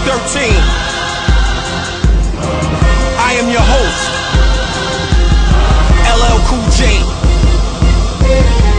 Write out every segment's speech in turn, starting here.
13. I am your host, LL Cool J.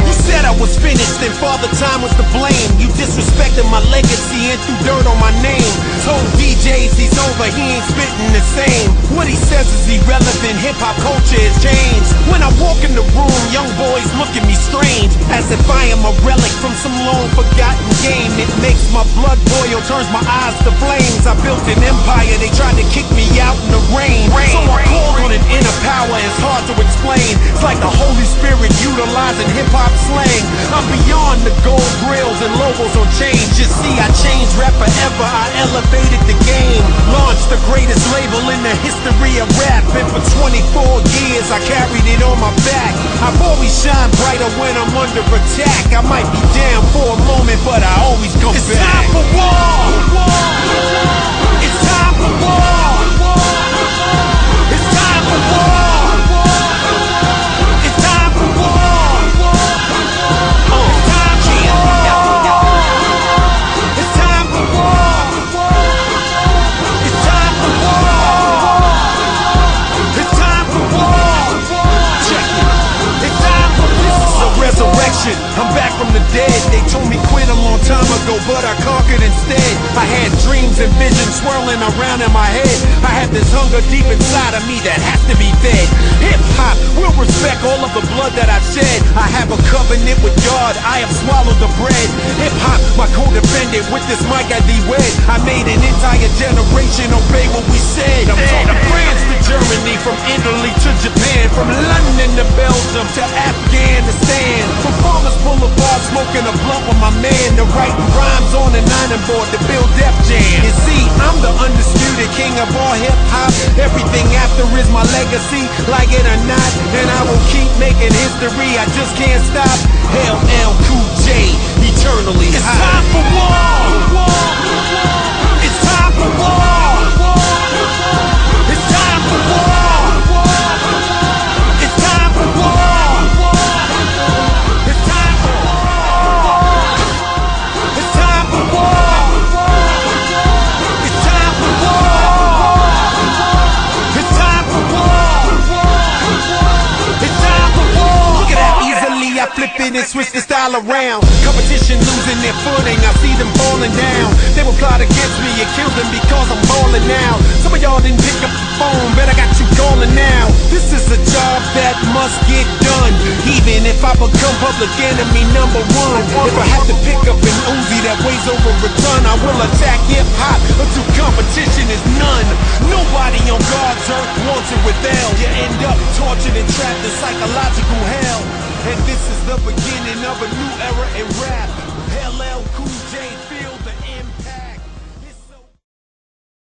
You said I was finished and Father Time was to blame. You disrespected my legacy and threw dirt on my name. Told DJs he's over, he ain't spitting the same. What he says is irrelevant, hip-hop culture has changed. When I walk in the room, young boys look at me strange, as if I am a relic from some long-forgotten game. It makes my blood boil, turns my eyes to flames. I built an empire, they tried to kick me out in the rain. So I called on an inner power, it's hard to explain. It's like the Holy Spirit utilizing hip-hop slang. I'm beyond the gold grills and logos on chains. You see, I changed rap forever, I elevated the game. Launched the greatest label in the history of rap, and for 24 years I carried it on my back. I've always shined brighter when I'm under attack. I might be down for a moment, but I always come back. It's time for war! It's time for war! It's time for war! It's time for war! Resurrection, I'm back from the dead. They told me quit a long time ago, but I conquered instead. I had dreams and visions swirling around in my head. I had this hunger deep inside of me that has to be fed. Hip-hop will respect all of the blood that I've shed. I have a covenant with God, I have swallowed the bread. Hip-hop, my co-defendant, with this mic I de-wed. I made an entire generation obey what we said. I'm talking France to Germany, from Italy to Japan, from London to Belgium to Afghanistan. From Farmers Boulevard, smoking a blunt with my man, to writing rhymes on the 9 board to build Def Jam. You see, I'm the undisputed king of all hip-hop. Everything after is my legacy, like it or not, and I will keep making history, I just can't stop. LL Cool J, eternally high. It's time for war! It's time for war! It's time for war! It's time for war! Flipping and switch the style around. Competition losing their footing, I see them falling down. They will plot against me and kill them because I'm balling now. Some of y'all didn't pick up the phone, but I got you calling now. This is a job that must get done, even if I become public enemy number one. If I have to pick up an Uzi that weighs over a ton, I will attack hip-hop until competition is none. Nobody on God's earth wants it with L. You end up tortured and trapped in psychological hell. And this is the beginning of a new era in rap. LL Cool J.